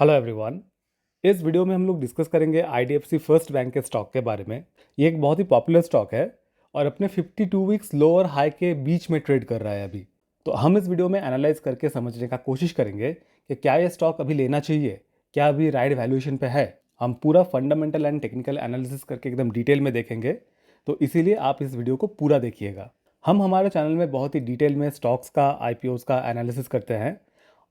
Hello everyone. इस video में हम लोग डिस्कस करेंगे आईडीएफसी फर्स्ट बैंक के स्टॉक के बारे में। ये एक बहुत ही पॉपुलर स्टॉक है और अपने 52 वीक्स लो और हाई के बीच में ट्रेड कर रहा है अभी। तो हम इस वीडियो में एनालाइज करके समझने का कोशिश करेंगे कि क्या ये स्टॉक अभी लेना चाहिए, क्या अभी राइट वैल्यूएशन पे है। हम पूरा फंडामेंटल एंड टेक्निकल एनालिसिस करके एकदम डिटेल में देखेंगे, तो इसीलिए आप इस वीडियो को पूरा देखिएगा। हम हमारे चैनल में बहुत ही डिटेल में स्टॉक्स का, आईपीओस का एनालिसिस करते हैं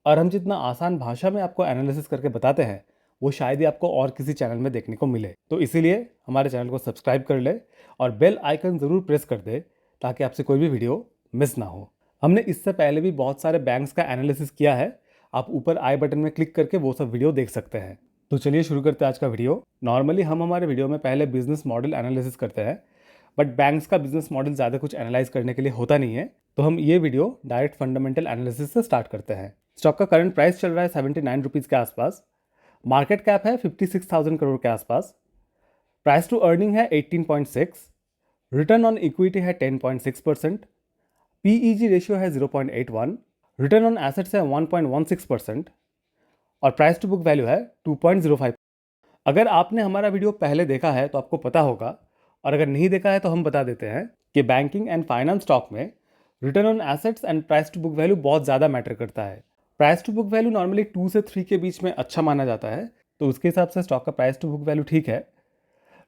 और हम जितना आसान भाषा में आपको एनालिसिस करके बताते हैं वो शायद ही आपको और किसी चैनल में देखने को मिले। तो इसीलिए हमारे चैनल को सब्सक्राइब कर ले और बेल आइकन ज़रूर प्रेस कर दे ताकि आपसे कोई भी वीडियो मिस ना हो। हमने इससे पहले भी बहुत सारे बैंक्स का एनालिसिस किया है, आप ऊपर आई बटन में क्लिक करके वो सब वीडियो देख सकते हैं। तो चलिए शुरू करते हैं आज का वीडियो। नॉर्मली हम हमारे वीडियो में पहले बिजनेस मॉडल एनालिसिस करते हैं, बट बैंक्स का बिजनेस मॉडल ज़्यादा कुछ एनालाइज करने के लिए होता नहीं है, तो हम ये वीडियो डायरेक्ट फंडामेंटल एनालिसिस से स्टार्ट करते हैं। स्टॉक का करंट प्राइस चल रहा है 79 रुपीज़ के आसपास। मार्केट कैप है 56,000 करोड़ के आसपास। प्राइस टू अर्निंग है 18.6। रिटर्न ऑन इक्विटी है 10.6%। पीईजी रेशियो है 0.81। रिटर्न ऑन एसेट्स है 1.16% और प्राइस टू बुक वैल्यू है 2.05। अगर आपने हमारा वीडियो पहले देखा है तो आपको पता होगा, और अगर नहीं देखा है तो हम बता देते हैं कि बैंकिंग एंड फाइनेंस स्टॉक में return on assets and price to book value बहुत ज़्यादा मैटर करता है। Price to book value normally 2 से 3 के बीच में अच्छा माना जाता है, तो उसके हिसाब से स्टॉक का प्राइस टू बुक वैल्यू ठीक है।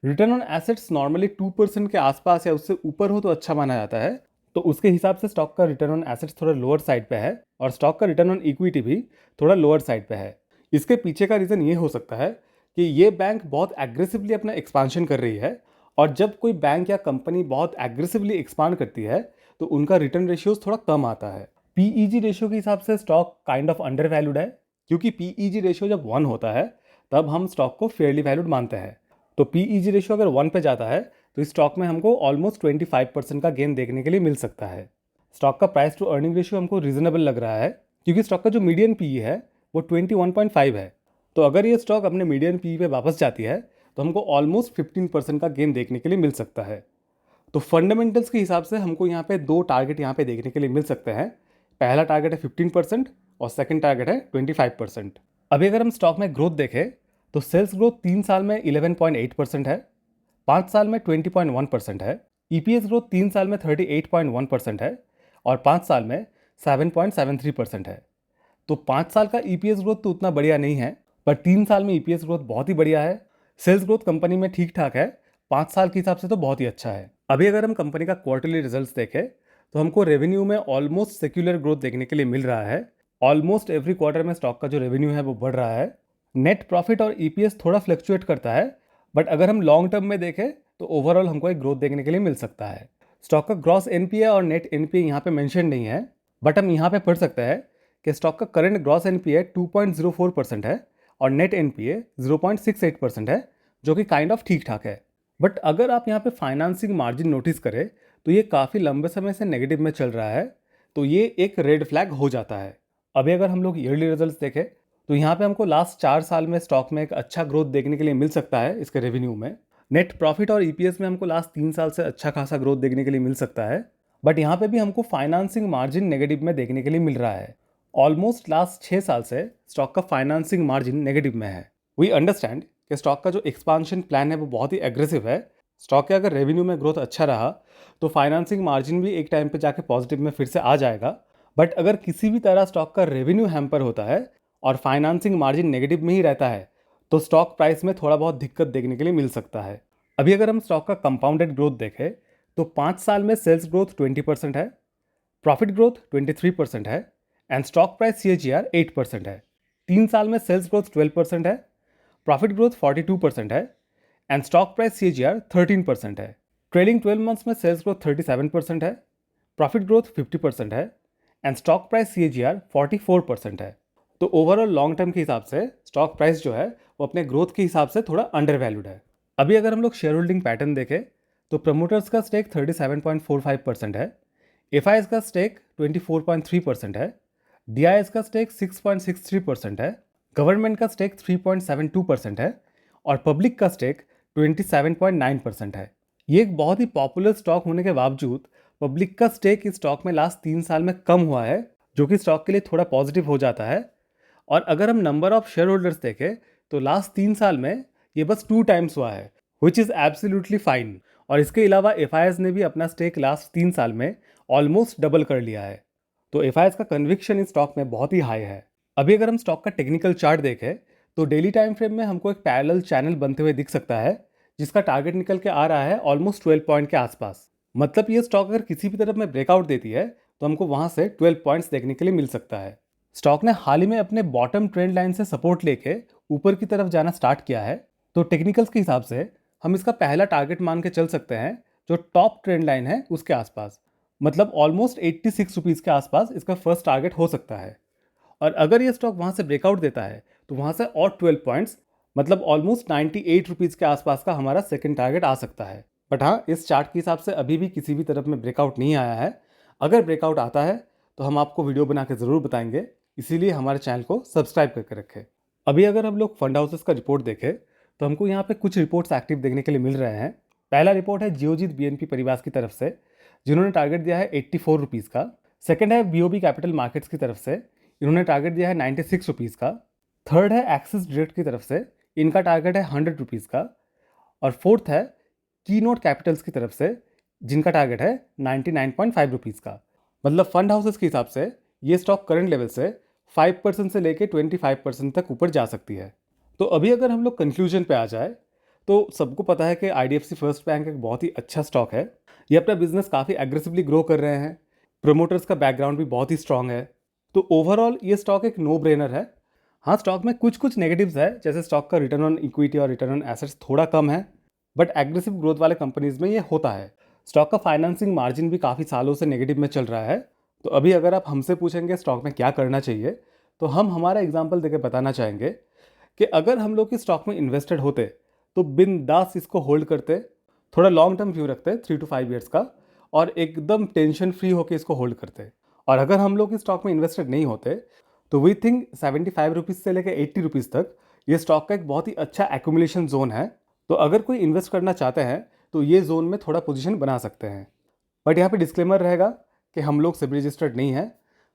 रिटर्न ऑन एसेट्स नॉर्मली 2% के आसपास या उससे ऊपर हो तो अच्छा माना जाता है, तो उसके हिसाब से स्टॉक का रिटर्न ऑन एसेट्स थोड़ा लोअर साइड पे है और स्टॉक का रिटर्न ऑन इक्विटी भी थोड़ा लोअर साइड पे है। इसके पीछे का रीज़न ये हो सकता है कि ये बैंक बहुत एग्रेसिवली अपना एक्सपांशन कर रही है, और जब कोई बैंक या कंपनी बहुत एग्रेसिवली एक्सपांड करती है तो उनका रिटर्न रेशियोज थोड़ा कम आता है। पीईजी रेशियो के हिसाब से stock kind of under valued है, क्योंकि पीईजी रेशियो जब 1 होता है तब हम स्टॉक को फेयरली वैल्यूड मानते हैं। तो पीईजी रेशियो अगर 1 पे जाता है तो इस स्टॉक में हमको ऑलमोस्ट 25% का गेन देखने के लिए मिल सकता है। स्टॉक का प्राइस टू अर्निंग रेशियो हमको रीजनेबल लग रहा है, क्योंकि स्टॉक का जो मीडियन पीई है वो 21.5 है। तो अगर ये स्टॉक अपने मीडियन पीई पे वापस जाती है तो हमको ऑलमोस्ट 15% का गेन देखने के लिए मिल सकता है। तो फंडामेंटल्स के हिसाब से हमको यहाँ पे दो टारगेट यहाँ पे देखने के लिए मिल सकते हैं। पहला टारगेट है 15% और सेकंड टारगेट है 25%। अभी अगर हम स्टॉक में ग्रोथ देखें तो सेल्स ग्रोथ 3 साल में 11.8% है, 5 साल में 20.1% है। ईपीएस ग्रोथ 3 साल में 38.1% है और 5 साल में 7.73% है। तो 5 साल का ईपीएस ग्रोथ तो उतना बढ़िया नहीं है, पर 3 साल में ईपीएस ग्रोथ बहुत ही बढ़िया है। सेल्स ग्रोथ कंपनी में ठीक ठाक है, 5 साल के हिसाब से तो बहुत ही अच्छा है। अभी अगर हम कंपनी का क्वार्टरली रिजल्ट्स देखें तो हमको रेवेन्यू में ऑलमोस्ट सेक्युलर ग्रोथ देखने के लिए मिल रहा है। ऑलमोस्ट एवरी क्वार्टर में स्टॉक का जो रेवेन्यू है वो बढ़ रहा है। नेट प्रॉफिट और ईपीएस थोड़ा फ्लक्चुएट करता है, बट अगर हम लॉन्ग टर्म में देखें तो ओवरऑल हमको एक ग्रोथ देखने के लिए मिल सकता है। स्टॉक का ग्रॉस एनपीए और नेट एनपीए यहाँ पे मेंशन नहीं है, बट हम यहाँ पे पढ़ सकते हैं कि स्टॉक का करंट ग्रॉस एनपीए 2.04% है और नेट एनपीए 0.68% है, जो कि काइंड ऑफ ठीक ठाक है। बट अगर आप यहाँ पे फाइनेंसिंग मार्जिन नोटिस करें तो ये काफ़ी लंबे समय से नेगेटिव में चल रहा है, तो ये एक रेड फ्लैग हो जाता है। अभी अगर हम लोग ईयरली रिजल्ट्स देखें तो यहाँ पे हमको लास्ट 4 साल में स्टॉक में एक अच्छा ग्रोथ देखने के लिए मिल सकता है। इसके रेवेन्यू में, नेट प्रॉफिट और ईपीएस में हमको लास्ट 3 साल से अच्छा खासा ग्रोथ देखने के लिए मिल सकता है, बट यहाँ पे भी हमको फाइनेंसिंग मार्जिन नेगेटिव में देखने के लिए मिल रहा है। ऑलमोस्ट लास्ट 6 साल से स्टॉक का फाइनेंसिंग मार्जिन नेगेटिव में है। वी अंडरस्टैंड कि स्टॉक का जो एक्सपांशन प्लान है वो बहुत ही एग्रेसिव है। स्टॉक के अगर रेवेन्यू में ग्रोथ अच्छा रहा तो फाइनेंसिंग मार्जिन भी एक टाइम पे जाके पॉजिटिव में फिर से आ जाएगा, बट अगर किसी भी तरह स्टॉक का रेवेन्यू हैम्पर होता है और फाइनेंसिंग मार्जिन नेगेटिव में ही रहता है तो स्टॉक प्राइस में थोड़ा बहुत दिक्कत देखने के लिए मिल सकता है। अभी अगर हम स्टॉक का कंपाउंडेड ग्रोथ देखें तो 5 साल में सेल्स ग्रोथ 20% है, प्रॉफिट ग्रोथ 23% है एंड स्टॉक प्राइस सीएजीआर 8% है। 3 साल में सेल्स ग्रोथ 12% है, प्रॉफिट ग्रोथ 42% है एंड स्टॉक प्राइस सीएजीआर 13% है। ट्रेलिंग 12 मंथ्स में सेल्स ग्रोथ 37% है, प्रॉफिट ग्रोथ 50% है एंड स्टॉक प्राइस सीएजीआर 44% है। तो ओवरऑल लॉन्ग टर्म के हिसाब से स्टॉक प्राइस जो है वो अपने ग्रोथ के हिसाब से थोड़ा अंडर वैल्यूड है। अभी अगर हम लोग शेयर होल्डिंग पैटर्न देखें तो प्रमोटर्स का स्टेक 37.45% है, एफआईएस का स्टेक 24.3% है, डीआईएस का स्टेक 6.63% है, गवर्नमेंट का स्टेक 3.72% है और पब्लिक का स्टेक 27.9% है। ये एक बहुत ही पॉपुलर स्टॉक होने के बावजूद पब्लिक का स्टेक इस स्टॉक में लास्ट 3 साल में कम हुआ है, जो कि स्टॉक के लिए थोड़ा पॉजिटिव हो जाता है। और अगर हम नंबर ऑफ शेयर होल्डर्स देखें तो लास्ट 3 साल में ये बस 2 टाइम्स हुआ है, विच इज़ एब्सोल्युटली फाइन। और इसके अलावा एफ ने भी अपना स्टेक लास्ट 3 साल में ऑलमोस्ट डबल कर लिया है। तो एफ का कन्विक्शन इस स्टॉक में बहुत ही हाई है। अभी अगर हम स्टॉक का टेक्निकल चार्ट देखें तो डेली टाइम फ्रेम में हमको एक पैरेलल चैनल बनते हुए दिख सकता है, जिसका टारगेट निकल के आ रहा है ऑलमोस्ट 12 पॉइंट के आसपास। मतलब ये स्टॉक अगर किसी भी तरफ में ब्रेकआउट देती है तो हमको वहां से 12 पॉइंट्स देखने के लिए मिल सकता है। स्टॉक ने हाल ही में अपने बॉटम ट्रेंड लाइन से सपोर्ट लेके ऊपर की तरफ जाना स्टार्ट किया है। तो टेक्निकल्स के हिसाब से हम इसका पहला टारगेट मान के चल सकते हैं जो टॉप ट्रेंड लाइन है उसके आसपास। मतलब ऑलमोस्ट 86 रुपीज़ के आसपास इसका फर्स्ट टारगेट हो सकता है। और अगर ये स्टॉक वहाँ से ब्रेकआउट देता है तो वहाँ से और 12 पॉइंट्स मतलब ऑलमोस्ट 98 रुपीज़ के आसपास का हमारा सेकंड टारगेट आ सकता है। बट हाँ, इस चार्ट के हिसाब से अभी भी किसी भी तरफ में ब्रेकआउट नहीं आया है। अगर ब्रेकआउट आता है तो हम आपको वीडियो बना के ज़रूर बताएंगे, इसीलिए हमारे चैनल को सब्सक्राइब करके रखें। अभी अगर हम लोग फंड हाउसेस का रिपोर्ट देखें तो हमको यहाँ पे कुछ रिपोर्ट्स एक्टिव देखने के लिए मिल रहे हैं। पहला रिपोर्ट है जियोजीत बीएनपी परिवार की तरफ से, जिन्होंने टारगेट दिया है 84 रुपीज़ का। सेकंड है बीओबी कैपिटल मार्केट्स की तरफ से, इन्होंने टारगेट दिया है 96 रुपीज़ का। थर्ड है एक्सिस डायरेक्ट की तरफ से, इनका टारगेट है 100 रुपीज़ का। और फोर्थ है कीनोट कैपिटल्स की तरफ से, जिनका टारगेट है 99.5 रुपीज़ का। मतलब फंड हाउसेस के हिसाब से ये स्टॉक करंट लेवल से 5% से लेके 25% तक ऊपर जा सकती है। तो अभी अगर हम लोग कंक्लूजन पे आ जाए तो सबको पता है कि आईडीएफसी फर्स्ट बैंक एक बहुत ही अच्छा स्टॉक है। ये अपना बिजनेस काफ़ी एग्रेसिवली ग्रो कर रहे हैं, प्रमोटर्स का बैकग्राउंड भी बहुत ही स्ट्रांग है। तो ओवरऑल ये स्टॉक एक नो ब्रेनर है। हाँ, स्टॉक में कुछ कुछ नेगेटिव्स है, जैसे स्टॉक का रिटर्न ऑन इक्विटी और रिटर्न ऑन एसेट्स थोड़ा कम है, बट एग्रेसिव ग्रोथ वाले कंपनीज में ये होता है। स्टॉक का फाइनेंसिंग मार्जिन भी काफ़ी सालों से नेगेटिव में चल रहा है। तो अभी अगर आप हमसे पूछेंगे स्टॉक में क्या करना चाहिए, तो हम हमारा एग्जाम्पल देकर बताना चाहेंगे कि अगर हम लोग इस स्टॉक में इन्वेस्टेड होते तो बिंदास इसको होल्ड करते, थोड़ा लॉन्ग टर्म व्यू रखते 3 to 5 ईयर्स का, और एकदम टेंशन फ्री होकर इसको होल्ड करते। और अगर हम लोग इस स्टॉक में इन्वेस्टेड नहीं होते तो वी थिंक 75 रुपीज़ से लेकर 80 रुपीज़ तक ये स्टॉक का एक बहुत ही अच्छा एक्यूमुलेशन जोन है। तो अगर कोई इन्वेस्ट करना चाहते हैं तो ये जोन में थोड़ा पोजीशन बना सकते हैं। बट यहाँ पे डिस्क्लेमर रहेगा कि हम लोग सेबी रजिस्टर्ड नहीं है।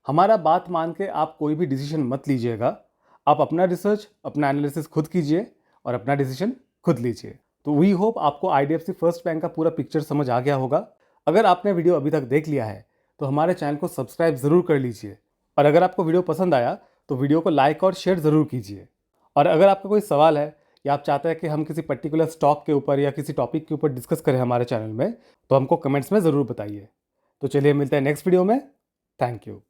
हमारा बात मान के आप कोई भी डिसीजन मत लीजिएगा। आप अपना रिसर्च, अपना एनालिसिस खुद कीजिए और अपना डिसीजन खुद लीजिए। तो वी होप आपको आईडीएफसी फर्स्ट बैंक का पूरा पिक्चर समझ आ गया होगा। अगर आपने वीडियो अभी तक देख लिया है तो हमारे चैनल को सब्सक्राइब ज़रूर कर लीजिए। और अगर आपको वीडियो पसंद आया तो वीडियो को लाइक और शेयर ज़रूर कीजिए। और अगर आपका कोई सवाल है या आप चाहते हैं कि हम किसी पर्टिकुलर स्टॉक के ऊपर या किसी टॉपिक के ऊपर डिस्कस करें हमारे चैनल में, तो हमको कमेंट्स में ज़रूर बताइए। तो चलिए मिलते हैं नेक्स्ट वीडियो में। Thank you.